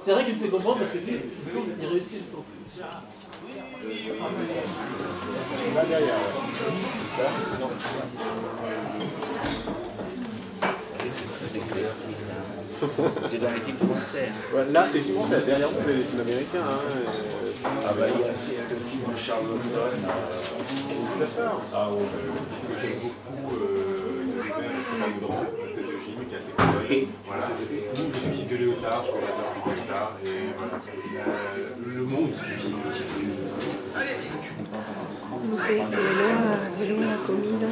c'est vrai qu'il me fait comprendre parce que lui, il réussit son truc. Là derrière, c'est ça? Non. C'est dans les films français. Ouais, là, c'est films français. Derrière nous, les films américains. Hein, ah bah il y a le film de Charlottetown. Ah ouais, j'aime beaucoup Stéphane Audran, c'est de Jim qui est assez connu. Voilà, le suicide de Léotard, je fais la suicide de Léotard, et voilà. Le monde du suicide. Quello ha comido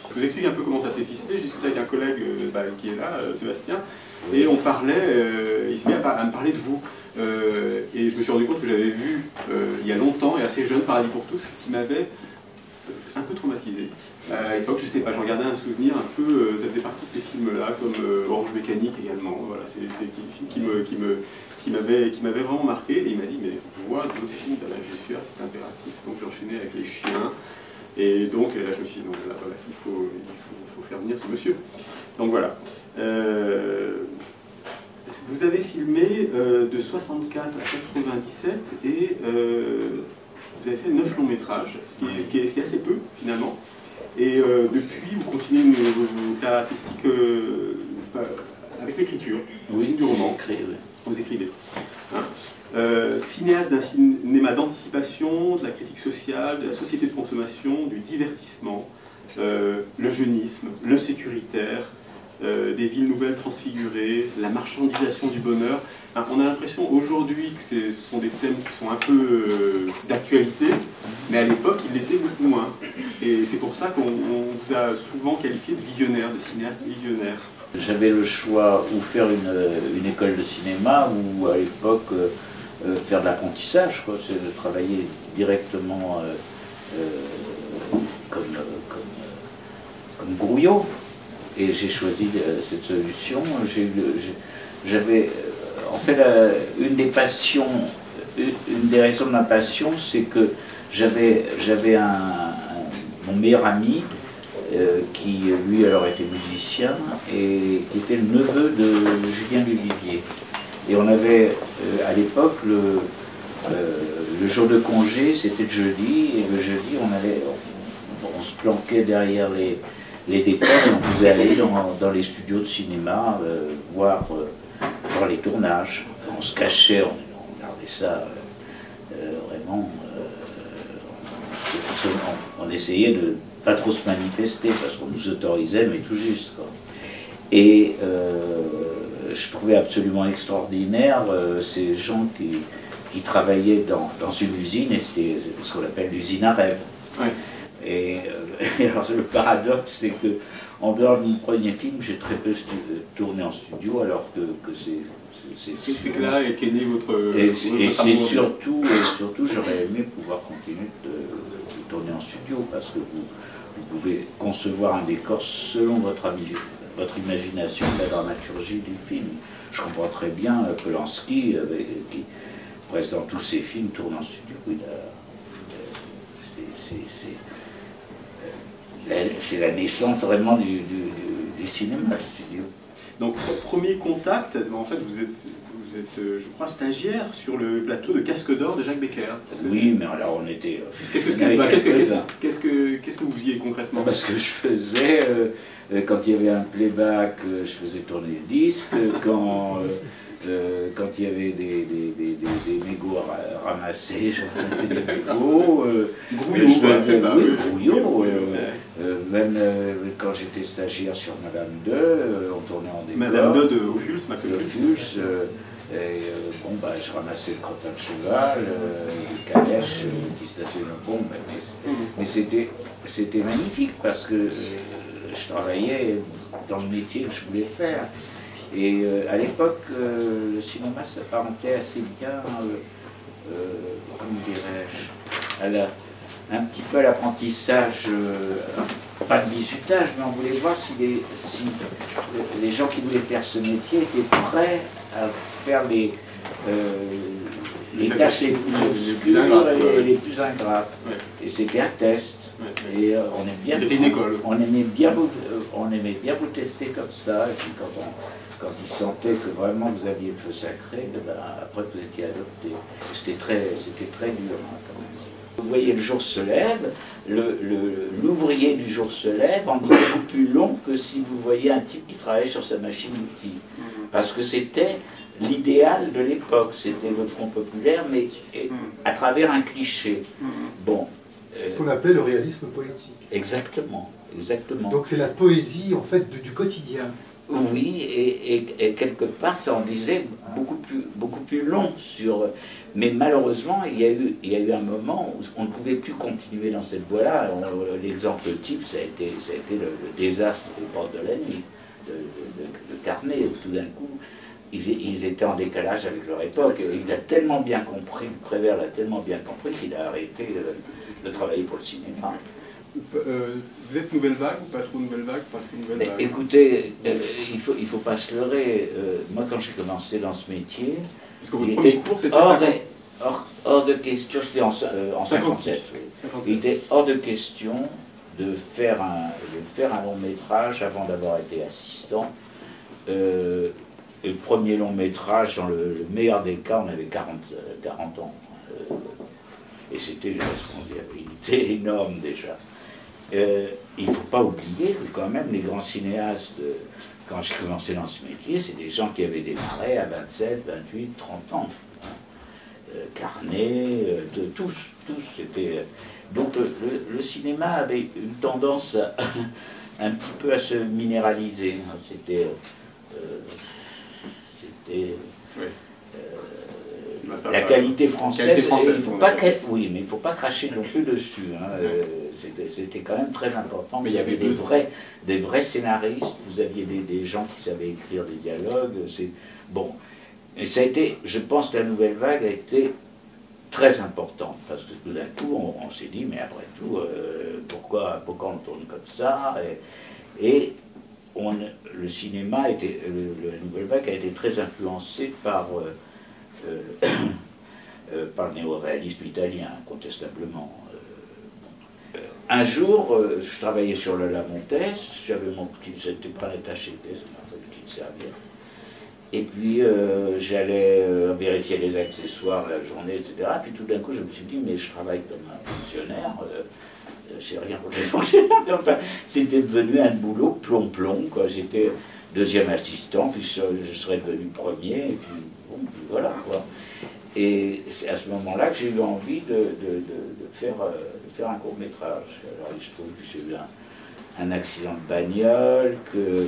Je vous explique un peu comment ça s'est ficelé. J'ai discuté avec un collègue qui est là, Sébastien, et on parlait, il s'est mis à me parler de vous. Et je me suis rendu compte que j'avais vu il y a longtemps, et assez jeune, Paradis pour tous, qui m'avait un peu traumatisé. À l'époque, je sais pas, j'en gardais un souvenir un peu, ça faisait partie de ces films-là, comme Orange Mécanique également. Voilà, c'est des films qui m'avaient vraiment marqué. Et il m'a dit, mais vois d'autres films d'Alain Jussieu, c'est impératif. Donc j'ai enchaîné avec Les Chiens. Et donc là, je me suis dit, donc, là, voilà, il faut faire venir ce monsieur. Donc voilà. Vous avez filmé de 64 à 97 et vous avez fait 9 longs métrages, ce qui est assez peu finalement. Et depuis, vous continuez vos caractéristiques avec l'écriture, oui, du roman. Vous écrivez. Hein. Cinéaste d'un cinéma d'anticipation, de la critique sociale, de la société de consommation, du divertissement, le jeunisme, le sécuritaire, des villes nouvelles transfigurées, la marchandisation du bonheur. Hein, on a l'impression aujourd'hui que ce sont des thèmes qui sont un peu d'actualité, mais à l'époque, ils l'étaient beaucoup moins. Et c'est pour ça qu'on vous a souvent qualifié de visionnaire, de cinéaste visionnaire. J'avais le choix ou faire une école de cinéma ou à l'époque faire de l'apprentissage, c'est de travailler directement comme Grouillot. Et j'ai choisi cette solution. J'avais, en fait, une des raisons de ma passion, c'est que j'avais mon meilleur ami qui, lui, alors était musicien et qui était le neveu de Julien Duvivier. Et on avait, à l'époque, le jour de congé, c'était le jeudi, et le jeudi, on se planquait derrière les décors et on pouvait aller dans les studios de cinéma voir les tournages. Enfin, on se cachait, on regardait ça vraiment. On essayait de pas trop se manifester parce qu'on nous autorisait, mais tout juste, quoi. Et je trouvais absolument extraordinaire ces gens qui travaillaient dans une usine, et c'était ce qu'on appelle l'usine à rêve. Ouais. Et alors le paradoxe, c'est que en dehors de mon premier film, j'ai très peu tourné en studio, alors que c'est que là qu'est né votre et surtout, j'aurais aimé pouvoir continuer de tourner en studio, parce que vous pouvez concevoir un décor selon votre imagination de la dramaturgie du film. Je comprends très bien Polanski, qui presque dans tous ses films tourne en studio. C'est la naissance vraiment du cinéma, le studio. Donc, premier contact, en fait, vous êtes, je crois, stagiaire sur le plateau de Casque d'Or de Jacques Becker. Oui, mais alors on était... Qu'est-ce que vous faisiez concrètement? Parce que je faisais, quand il y avait un playback, je faisais tourner les disques, quand il y avait des mégots ramassés, je ramassais des mégots. Grouillot, même quand j'étais stagiaire sur Madame 2, on tournait en décor. Madame 2 de Ophuls, Max Ophuls. Je ramassais le crottin de cheval, les calèches qui stationnaient au pont, mais c'était magnifique parce que je travaillais dans le métier que je voulais faire. Et à l'époque, le cinéma s'apparentait assez bien, comment dirais-je, un petit peu à l'apprentissage, pas de bizutage, mais on voulait voir si les gens qui voulaient faire ce métier étaient prêts à faire les tâches les plus obscures et les plus ingrates. Ouais. Et c'était un test. Ouais. Et on aime bien. C'était une école. On aimait bien vous tester comme ça. Et puis quand ils sentaient que vraiment vous aviez le feu sacré, ben, après vous étiez adopté. C'était très dur hein, quand même. Vous voyez, le jour se lève, l'ouvrier du jour se lève en dit beaucoup plus long que si vous voyez un type qui travaille sur sa machine-outil. Parce que c'était l'idéal de l'époque, c'était le Front populaire, mais à travers un cliché. Bon. Ce qu'on appelait le réalisme poétique. Exactement, exactement. Donc c'est la poésie en fait du quotidien. Oui, et quelque part, ça en disait beaucoup plus long sur... Mais malheureusement, il y a eu un moment où on ne pouvait plus continuer dans cette voie-là. L'exemple type, ça a été le désastre des Portes de la Nuit, de Carnet. Tout d'un coup, ils étaient en décalage avec leur époque. Il a tellement bien compris, Prévert l'a tellement bien compris qu'il a arrêté de travailler pour le cinéma. Vous êtes nouvelle vague ou pas trop nouvelle vague, pas trop nouvelle vague? Écoutez, il faut pas se leurrer. Moi, quand j'ai commencé dans ce métier, parce que votre premier cours, c'était hors de question, c'était en 57. Oui. 57. Il était hors de question de faire un long métrage avant d'avoir été assistant. Et le premier long métrage, dans le meilleur des cas, on avait 40 ans. Et c'était une responsabilité énorme déjà. Il ne faut pas oublier que quand même les grands cinéastes, quand j'ai commencé dans ce métier, c'est des gens qui avaient démarré à 27, 28, 30 ans. Carnet, tous c'était... Donc le cinéma avait une tendance un petit peu à se minéraliser. C'était... la qualité française, oui, mais il ne faut pas cracher non plus dessus. Hein. C'était quand même très important. Mais il y avait des vrais scénaristes, vous aviez des gens qui savaient écrire des dialogues. Bon. Et ça a été, je pense que la nouvelle vague a été très importante, parce que tout d'un coup, on s'est dit, mais après tout, pourquoi on tourne comme ça? Et le cinéma, la nouvelle vague a été très influencée par le néo-réalisme italien, incontestablement. Un jour, je travaillais sur le La Montès, j'avais mon petit, c'était pas attaché, ça m'a fait une petite serviette. Et puis j'allais vérifier les accessoires la journée, etc. Puis tout d'un coup, je me suis dit, mais je travaille comme un fonctionnaire, j'ai rien pour les fonctionnaires. Enfin, c'était devenu un boulot plomb-plomb, quoi. J'étais deuxième assistant, puis je serais devenu premier, et puis bon, puis voilà, quoi. Et c'est à ce moment-là que j'ai eu envie de faire un court-métrage. Alors il se trouve que j'ai eu un accident de bagnole, que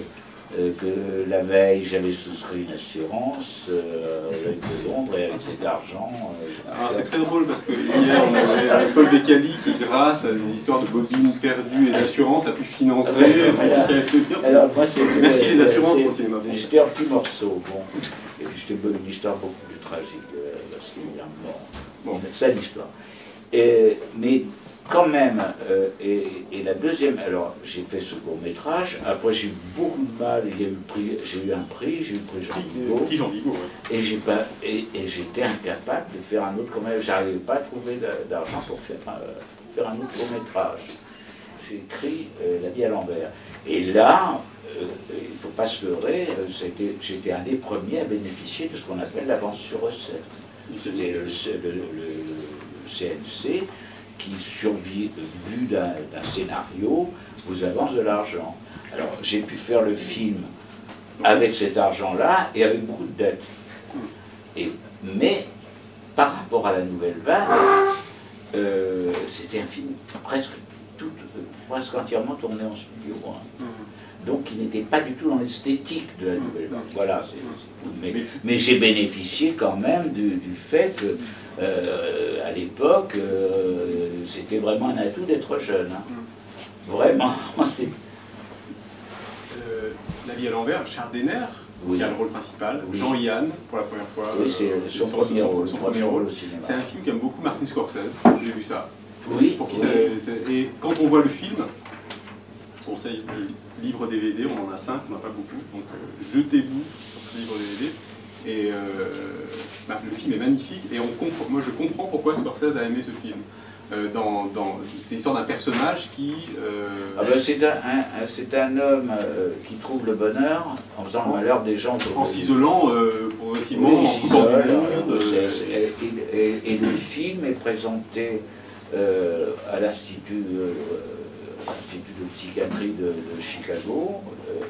la veille j'avais souscrit une assurance avec de Londres, et avec cet argent... c'est très drôle parce que hier on avait Paul Beccali qui, grâce à des histoires de bobines perdues et d'assurance, a pu financer. Merci les assurances pour le cinéma. J'étais un petit morceau, bon. Et puis c'était une histoire beaucoup plus tragique, parce qu'il y a bon, c'est l'histoire. Mais quand même, et la deuxième, alors j'ai fait ce court-métrage, après j'ai eu beaucoup de mal, j'ai eu un prix, j'ai eu le prix Jean Vigo, et j'étais incapable de faire un autre court-métrage, j'arrivais pas à trouver d'argent pour faire un autre court-métrage. J'ai écrit La vie à l'envers. Et là, il ne faut pas se leurrer, j'étais un des premiers à bénéficier de ce qu'on appelle l'avance sur recette. C'était le CNC qui, vu d'un scénario, vous avance de l'argent. Alors, j'ai pu faire le film avec cet argent-là et avec beaucoup de dettes. Mais, par rapport à la nouvelle vague, c'était un film presque entièrement tourné en studio. Hein. Donc, il n'était pas du tout dans l'esthétique de la nouvelle vague. Voilà, mais j'ai bénéficié quand même du fait que, à l'époque, c'était vraiment un atout d'être jeune. Hein. Vraiment. La vie à l'envers, Charles Denner, qui a le rôle principal, Jean-Yann, pour la première fois, c'est son premier rôle au cinéma. C'est un film qu'aime beaucoup Martin Scorsese, j'ai vu ça. Oui. Et quand on voit le film, conseil de livre DVD, on en a 5, on n'en a pas beaucoup, donc jetez-vous sur ce livre DVD. Et le film est magnifique, et moi je comprends pourquoi Scorsese a aimé ce film. C'est l'histoire d'un personnage qui... c'est un homme qui trouve le bonheur en faisant le malheur des gens. En s'isolant progressivement, en se coupant du monde. Et le film est présenté à l'Institut de psychiatrie de Chicago,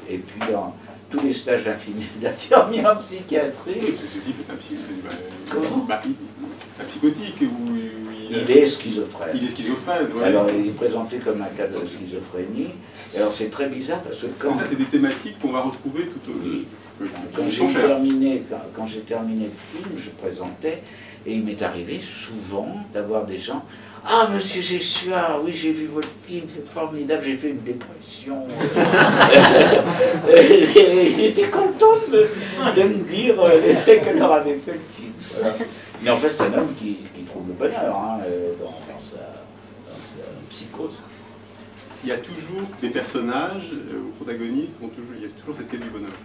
et puis dans tous les stages d'infirmiers en psychiatrie. Ce type est un psychotique. Il est schizophrène. Il est schizophrène, ouais. Alors il est présenté comme un cas de schizophrénie. Et alors c'est très bizarre parce que quand... C'est des thématiques qu'on va retrouver tout au long. Quand j'ai terminé le film, je présentais, et il m'est arrivé souvent d'avoir des gens... Ah, monsieur Jessua, oui, j'ai vu votre film, c'est formidable, j'ai fait une dépression. J'étais content de me dire que leur avait fait le film. Voilà. Mais en fait, c'est un homme qui trouve le bonheur dans sa psychose. Il y a toujours des personnages, aux protagonistes, il y a toujours cette quête du bonheur.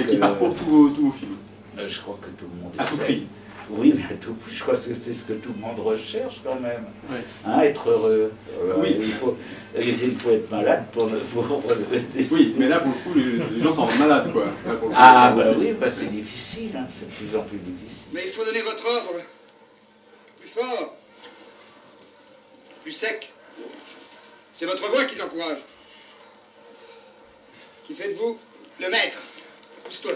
Qui parcourt tous vos films. Je crois que tout le monde à tout prix. Oui, mais à tout prix, je crois que c'est ce que tout le monde recherche quand même. Ouais. Hein, être heureux. Oui. Il faut être malade pour oui, mais là pour le coup, les gens sont malades, quoi. Là, pour le coup, oui, c'est difficile, hein, c'est de plus en plus difficile. Mais il faut donner votre ordre. Plus fort. Plus sec. C'est votre voix qui l'encourage. Qui fait de vous le maître. Pousse-toi.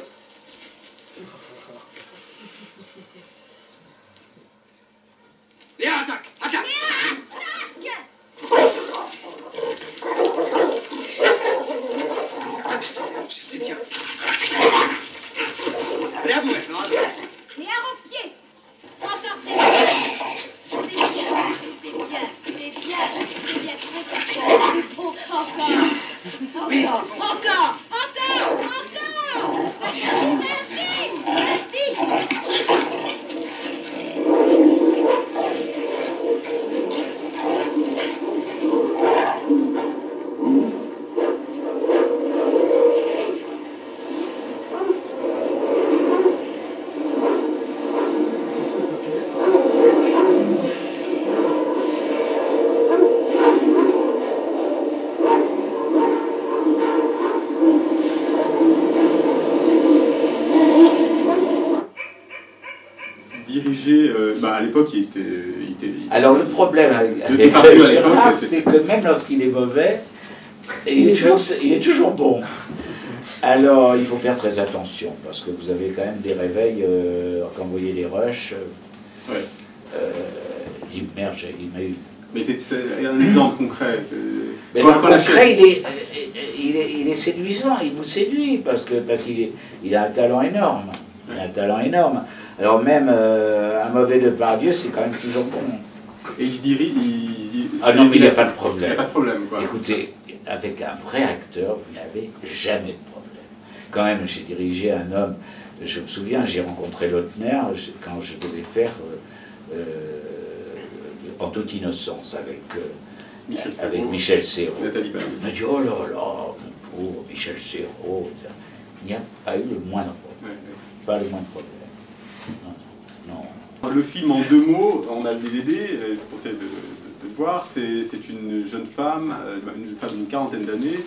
Léa, attaque! Attaque! C'est bien. Allez, à vous maintenant. Léa, au pied! Encore, c'est bien! C'est bien, c'est bien, c'est bien, c'est bien, encore! Encore! à l'époque, il était... Alors le problème avec Gérard, c'est que même lorsqu'il est mauvais, il est toujours bon. Alors il faut faire très attention, parce que vous avez quand même des réveils, quand vous voyez les rushs, dit merde, il m'a eu... Mais c'est un exemple concret. Mais le concret, il est séduisant, il vous séduit, parce qu'il a un talent énorme. Il a un talent énorme. Alors même un mauvais Depardieu, c'est quand même toujours bon. Et il se dit... Ah non, mais il n'y a pas de problème. Il n'y a pas de problème, quoi. Écoutez, avec un vrai acteur, vous n'avez jamais de problème. Quand même, j'ai dirigé un homme, je me souviens, j'ai rencontré Lautner quand je devais faire En toute innocence avec Michel Serrault. Nathalie Baye. Il m'a dit, oh là là, mon pauvre Michel Serrault. Il n'y a pas eu le moindre problème. Pas le moindre problème. Non. Le film en 2 mots, on a le DVD, je vous conseille de le voir, c'est une jeune femme d'une quarantaine d'années,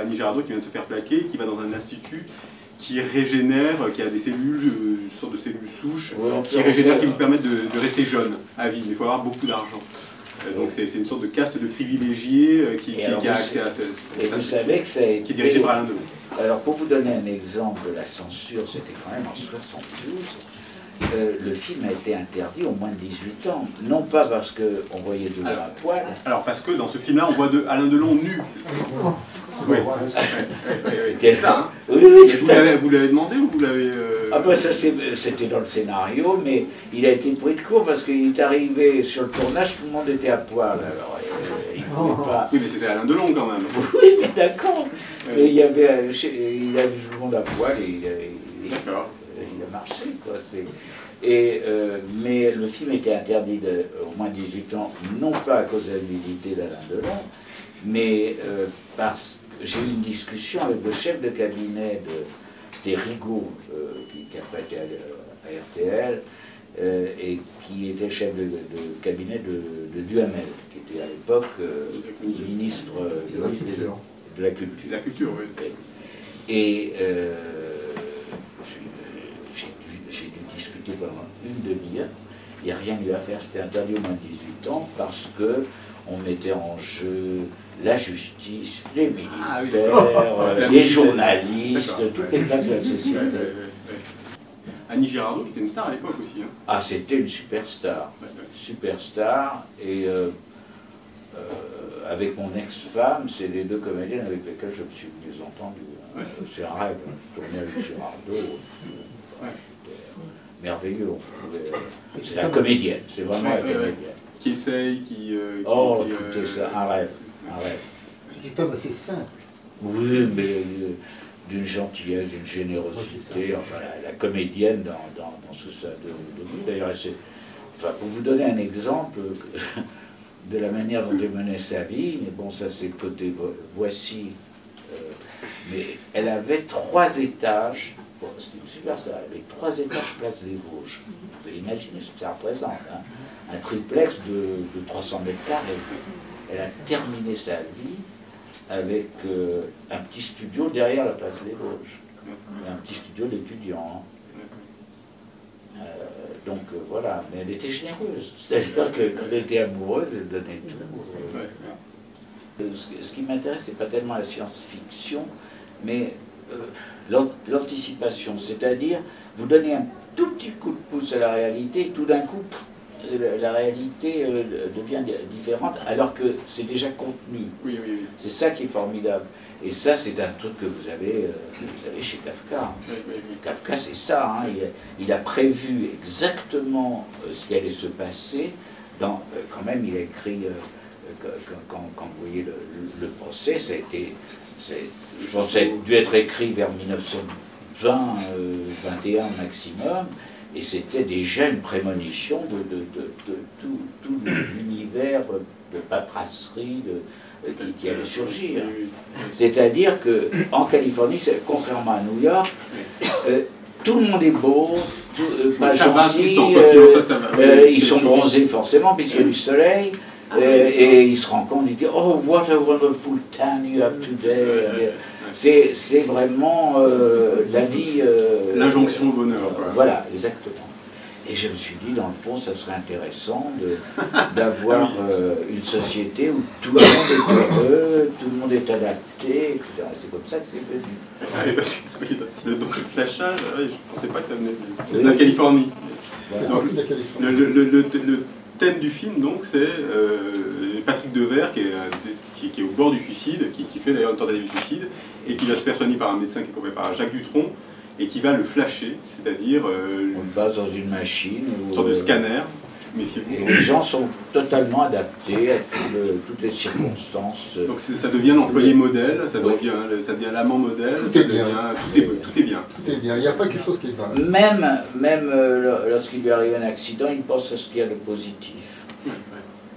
Annie Girardot, qui vient de se faire plaquer, qui va dans un institut qui régénère, qui a des cellules, une sorte de cellules souches, qui régénèrent, qui vous permettent de rester jeune à vie, mais il faut avoir beaucoup d'argent. Donc c'est une sorte de caste de privilégiés qui a accès à cette qui est dirigée par Alain Delon. Alors pour vous donner un exemple de la censure, c'était quand même en 72, le film a été interdit au moins de 18 ans. Non pas parce qu'on voyait de à poil. Alors parce que dans ce film-là, on voit Alain Delon nu. Oui, c'est ça. Hein. Oui, vous l'avez demandé ou vous l'avez... Ah ben ça c'était dans le scénario, mais il a été pris de court parce qu'il est arrivé sur le tournage, tout le monde était à poil. Alors il ne pouvait pas... Oui, mais c'était Alain Delon quand même. Oui, mais d'accord. Mais il avait tout le monde à poil et il a marché, quoi. Mais le film était interdit au moins 18 ans, non pas à cause de la nudité d'Alain Delon, mais parce que j'ai eu une discussion avec le chef de cabinet c'était Rigaud, qui après était à RTL, et qui était chef de cabinet de Duhamel, qui était à l'époque ministre de la Culture. La culture, oui. Et j'ai dû discuter pendant une demi-heure. Il n'y a rien eu à faire, c'était interdit au moins de 18 ans, parce qu'on mettait en jeu la justice, les militaires, les journalistes, toutes les classes de la société. Annie Girardot, qui était une star à l'époque aussi. Hein. Ah, c'était une superstar. Superstar, et avec mon ex-femme, c'est les deux comédiennes avec lesquelles je me suis mieux entendu. C'est un rêve, tourner avec Girardot. Merveilleux, c'est la comédienne, c'est vraiment la comédienne. Qui essaye, oh, écoutez, c'est un rêve, un rêve. C'est une femme assez simple. Oui, mais d'une gentillesse, d'une générosité, enfin, la comédienne dans tout ça de lui. D'ailleurs, enfin, pour vous donner un exemple de la manière dont elle menait sa vie, mais bon, ça c'est le côté voici, mais elle avait 3 étages. Bon, c'était une super star, avec 3 étages place des Vosges. Vous pouvez imaginer ce que ça représente. Hein. Un triplex de 300 mètres carrés. Elle a terminé sa vie avec un petit studio derrière la place des Vosges. Un petit studio d'étudiants. Donc voilà, mais elle était généreuse. C'est-à-dire qu'elle était amoureuse, elle donnait tout. Ce qui m'intéresse, c'est pas tellement la science-fiction, mais l'anticipation, c'est-à-dire vous donnez un tout petit coup de pouce à la réalité, et tout d'un coup, la réalité devient différente, alors que c'est déjà contenu. Oui, oui, oui. C'est ça qui est formidable. Et ça, c'est un truc que vous avez chez Kafka. Oui, oui, oui. Kafka, c'est ça. Hein. Il a prévu exactement ce qui allait se passer. Quand même, il a écrit, quand vous voyez le procès, ça a été... Je pense que ça a dû être écrit vers 1920-21 maximum, et c'était déjà une prémonition de tout l'univers de paperasserie qui allait surgir. C'est-à-dire qu'en Californie, contrairement à New York, tout le monde est beau, pas gentil, ils sont bronzés forcément, puisqu'il y a du soleil. Et il se rend compte, il dit « Oh, what a wonderful tan you have today ». C'est vraiment la vie... l'injonction au bonheur. Voilà, exactement. Et je me suis dit, dans le fond, ça serait intéressant d'avoir une société où tout le monde est heureux, tout le monde est adapté, etc. C'est comme ça que c'est venu. Donc le flashage, je ne pensais pas que ça venait de la Californie. Voilà. Le thème du film, donc, c'est Patrick Devers, qui est au bord du suicide, qui fait d'ailleurs une tentative de suicide, et qui va se faire soigner par un médecin qui est compris par Jacques Dutronc, et qui va le flasher, c'est-à-dire... on le passe dans une machine. Une sorte de scanner, méfiez-vous. Et les gens sont totalement adaptés à toutes les circonstances. Donc ça devient l'employé modèle, ça devient l'amant modèle, tout est bien. Tout est bien. Il n'y a pas quelque chose qui est pas. Même lorsqu'il lui arrive un accident, il pense à ce qu'il y a de positif.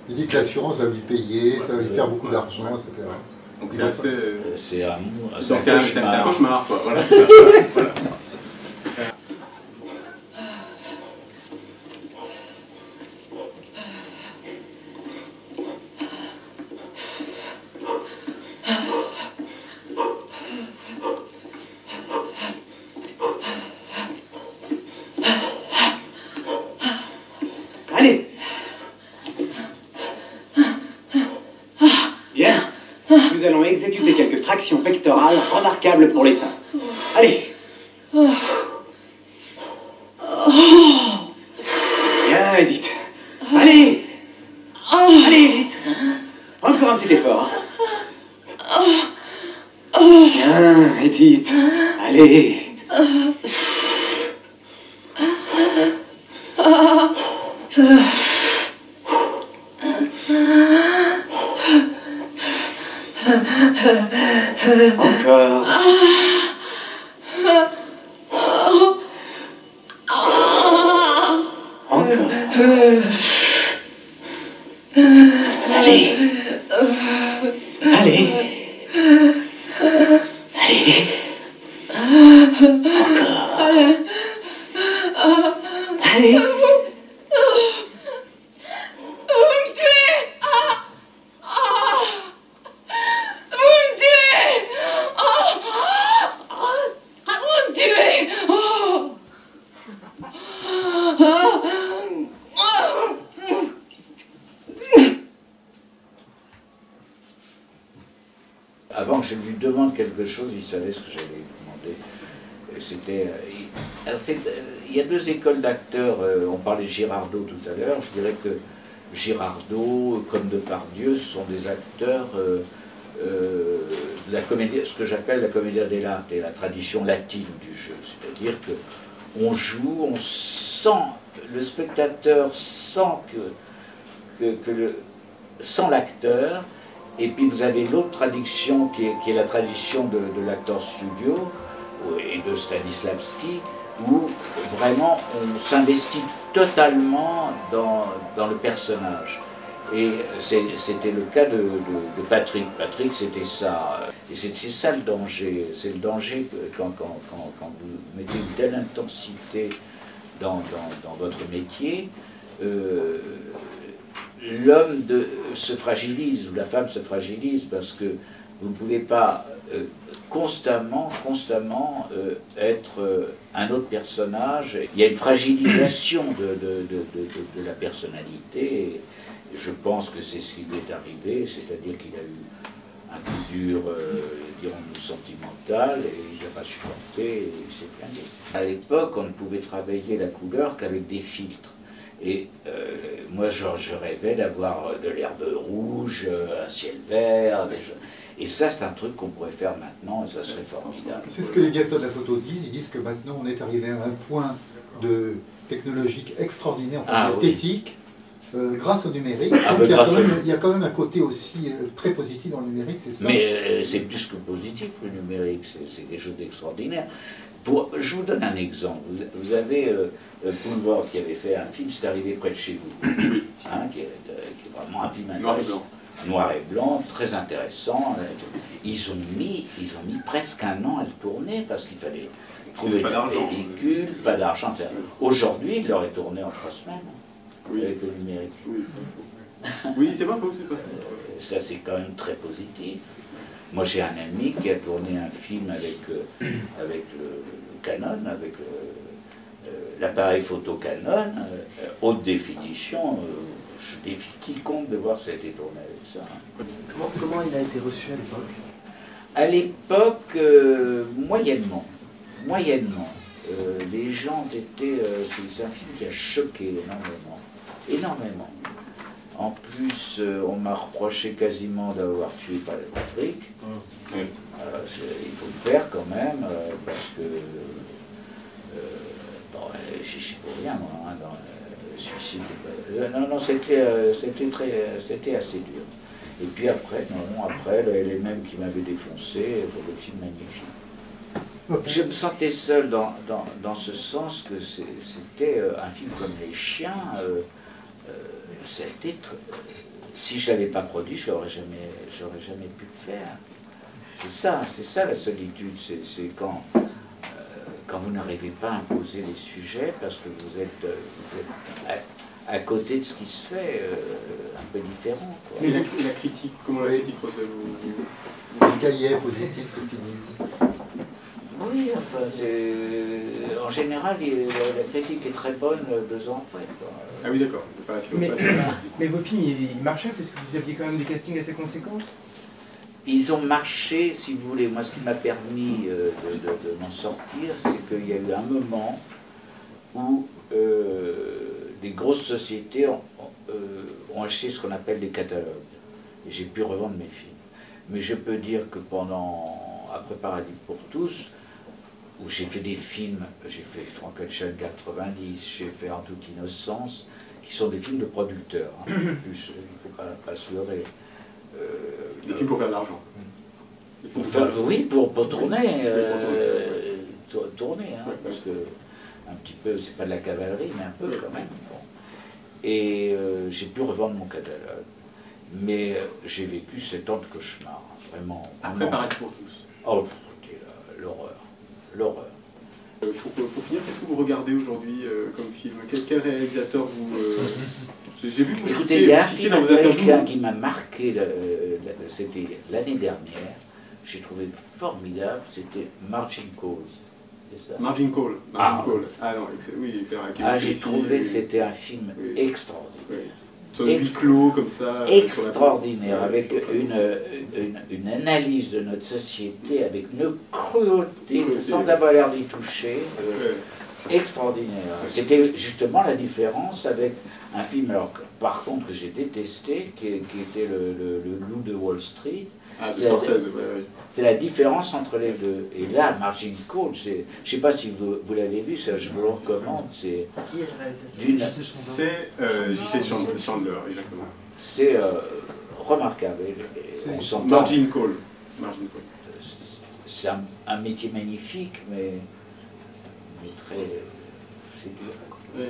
Il dit que l'assurance va lui payer, ça va lui faire beaucoup d'argent, etc. Donc c'est assez... C'est un cauchemar, quoi. Voilà, c'est ça. Voilà. Allez. Bien. Nous allons exécuter quelques tractions pectorales remarquables pour les seins. Allez. Bien, Edith. Allez. Allez, vite. Encore un petit effort. Bien, Edith. Allez. Encore. Encore. Allez. Allez. Allez. avant que je lui demande quelque chose, il savait ce que j'allais lui demander. C'était, il y a deux écoles d'acteurs, on parlait de Girardot tout à l'heure, je dirais que Girardot, comme Depardieu, ce sont des acteurs de la comédie, ce que j'appelle la commedia dell'arte, la tradition latine du jeu. C'est-à-dire qu'on joue, on sent, le spectateur sent sent l'acteur, et puis vous avez l'autre tradition qui est la tradition de l'acteur studio et de Stanislavski, où vraiment on s'investit totalement dans le personnage. Et c'était le cas de Patrick. Patrick, c'était ça. Et c'est ça le danger. C'est le danger quand vous mettez une telle intensité dans votre métier, l'homme se fragilise, ou la femme se fragilise, parce que vous ne pouvez pas constamment être un autre personnage. Il y a une fragilisation de la personnalité. Je pense que c'est ce qui lui est arrivé, c'est-à-dire qu'il a eu un coup dur, dirons-nous, sentimental, et il n'a pas supporté, et il s'est flingué. À l'époque, on ne pouvait travailler la couleur qu'avec des filtres. Et moi, je rêvais d'avoir de l'herbe rouge, un ciel vert, et ça, c'est un truc qu'on pourrait faire maintenant, et ça serait formidable. C'est ce que les directeurs de la photo disent. Ils disent que maintenant, on est arrivé à un point de technologique extraordinaire en termes esthétique, grâce au numérique. Il y a quand même un côté aussi très positif dans le numérique, c'est ça. Mais c'est plus que positif, le numérique, c'est quelque chose d'extraordinaire. Je vous donne un exemple. Vous avez Poulvord qui avait fait un film, C'est arrivé près de chez vous, hein, qui est vraiment un film intéressant. Noir et blanc, très intéressant. Ils ont mis presque un an à le tourner parce qu'il fallait trouver des véhicules, pas d'argent. Aujourd'hui, il l'aurait tourné en 3 semaines. Oui. Avec le numérique. Oui, c'est pas faux, c'est pas faux. Ça, c'est quand même très positif. Moi, j'ai un ami qui a tourné un film avec le Canon, avec l'appareil photo Canon, haute définition. Je défie quiconque de voir si ça a été tourné avec ça. Comment il a été reçu à l'époque? À l'époque, moyennement. Les gens étaient... c'est un film qui a choqué énormément. En plus, on m'a reproché quasiment d'avoir tué Patrick. Il faut le faire quand même, parce que... bon, j'y suis pour rien, moi, hein, dans le suicide. Non, c'était assez dur. Et puis après, les mêmes qui m'avaient défoncé pour le film magnifique. Je me sentais seul dans ce sens que c'était un film comme Les Chiens. Si je ne l'avais pas produit, je n'aurais jamais pu le faire. C'est ça la solitude, c'est quand vous n'arrivez pas à imposer les sujets parce que vous êtes à côté de ce qui se fait, un peu différent. Quoi. Mais la critique, comment la critique recevez-vous? Les cahiers positifs, qu'est-ce qu'ils disent? Oui, enfin, en général, la critique est très bonne 2 ans après. Quoi. Ah oui, d'accord. Mais vos films, ils marchaient parce que vous aviez quand même des castings assez conséquents. Ils ont marché, si vous voulez. Moi, ce qui m'a permis de m'en sortir, c'est qu'il y a eu un moment où des grosses sociétés ont acheté ce qu'on appelle des catalogues. Et j'ai pu revendre mes films. Mais je peux dire que après Paradis pour tous, où j'ai fait des films, j'ai fait Frankenstein 90, j'ai fait En toute innocence, qui sont des films de producteurs. Hein. En plus, il ne faut pas se leurrer. Des films pour faire de l'argent. Oui, pour tourner. Tourner, hein, parce que un petit peu, c'est pas de la cavalerie, mais un peu quand même. Bon. Et j'ai pu revendre mon catalogue. Mais j'ai vécu 7 ans de cauchemar, vraiment. Après Paradis pour tous. Oh, l'horreur. Pour finir, qu'est-ce que vous regardez aujourd'hui comme film? Quel réalisateur vous... J'ai vu que vous citiez, il y a un film dans vos interviews qui m'a marqué, c'était l'année dernière, j'ai trouvé formidable, c'était Margin Calls. C'est ça? Margin Call. Ah non, oui, c'est vrai. J'ai trouvé que c'était un film extraordinaire. sur le huis clos comme ça. Extraordinaire, avec une analyse de notre société, avec une cruauté, sans avoir l'air d'y toucher. Extraordinaire. C'était justement la différence avec un film, alors, par contre, que j'ai détesté, qui était le Loup de Wall Street. Ah, de Scorsese, c'est la différence entre les deux. Et là, Margin Call, je ne sais pas si vous l'avez vu, ça, je vous le recommande. C'est J.C. Chandler, exactement. C'est remarquable. Margin Call. C'est un métier magnifique, mais c'est dur. Oui.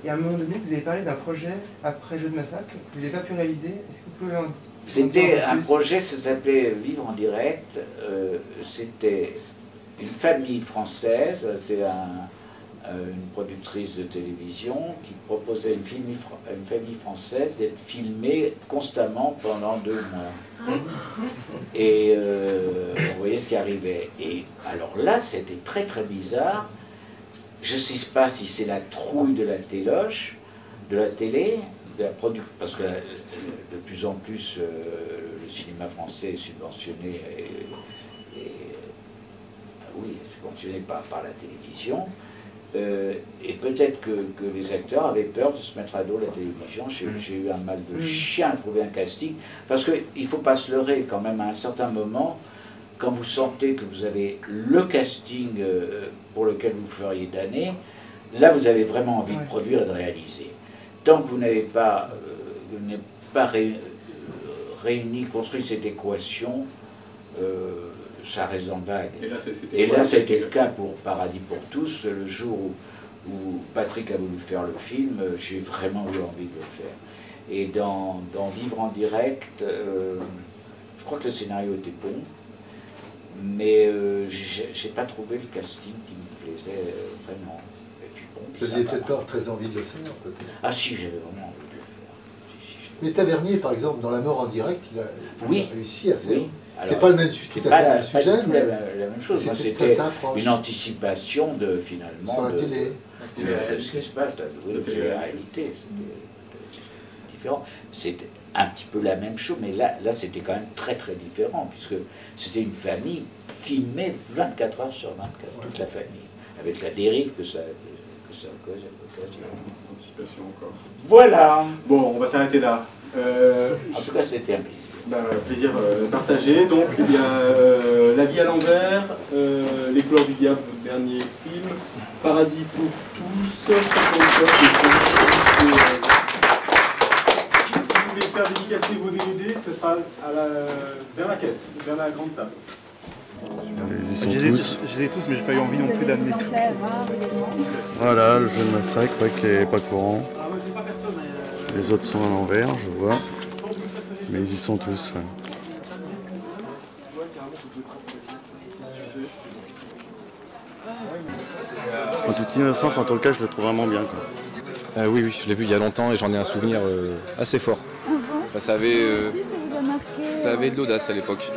Et à un moment donné, vous avez parlé d'un projet après Jeux de Massacre que vous n'avez pas pu réaliser. Est-ce que vous pouvez en... C'était un projet, ça s'appelait Vivre en direct. C'était une famille française, c'était une productrice de télévision qui proposait à une famille française d'être filmée constamment pendant 2 mois. Et on voyait ce qui arrivait. Et alors là, c'était très très bizarre. Je ne sais pas si c'est la trouille de la téloche, de la télé, parce que de plus en plus le cinéma français est subventionné, subventionné par la télévision, et peut-être que les acteurs avaient peur de se mettre à dos la télévision. J'ai eu un mal de chien à trouver un casting, parce qu'il ne faut pas se leurrer quand même à un certain moment. Quand vous sentez que vous avez le casting pour lequel vous feriez d'années, là vous avez vraiment envie de produire et de réaliser. Tant que vous n'avez pas, réuni, construit cette équation, ça reste dans le vague. Et là c'était le cas pour Paradis pour tous. Le jour où Patrick a voulu faire le film, j'ai vraiment eu envie de le faire. Et dans Vivre en direct, je crois que le scénario était bon. Mais j'ai pas trouvé le casting qui me plaisait vraiment. Et puis bon, vous n'aviez peut-être pas très envie de le faire, peut-être. Ah si, j'avais vraiment envie de le faire. Mais Tavernier, par exemple, dans La Mort en direct, il a réussi à faire. Oui. C'est pas le même sujet, tout à fait le sujet, mais la même chose. C'était une anticipation de finalement sur la télé. De ce qui se passe, de la réalité. C'était différent. C'était un petit peu la même chose, mais là c'était quand même très très différent, puisque c'était une famille filmée 24 heures sur 24, toute la famille, avec la dérive que ça occasionne. Anticipation encore. Voilà. Bon, on va s'arrêter là. En tout cas, c'était un plaisir. Plaisir partagé. Donc, il y a La vie à l'envers, Les couleurs du diable, votre dernier film, Paradis pour tous, faire dédicacer vos DVD, ce sera vers la caisse, vers la grande table. Je les ai tous, mais j'ai pas eu envie non plus d'amener tout. Voilà, le jeu de massacre qui est pas courant. Les autres sont à l'envers, je vois. Mais ils y sont tous. En toute innocence, en tout cas, je le trouve vraiment bien, quoi. Oui, je l'ai vu il y a longtemps et j'en ai un souvenir assez fort. Ça avait de l'audace à l'époque.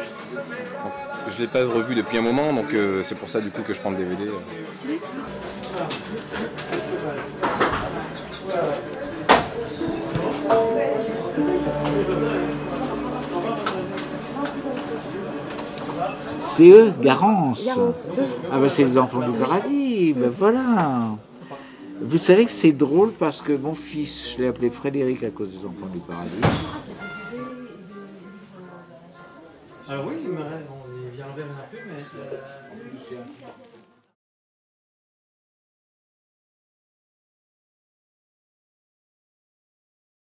Je ne l'ai pas revu depuis un moment, donc c'est pour ça du coup que je prends le DVD. C'est eux, Garance. Ah ben c'est les enfants du paradis, ben voilà. Vous savez que c'est drôle parce que mon fils, je l'ai appelé Frédéric à cause des enfants du paradis. Alors oui, on y vient envers un peu, mais...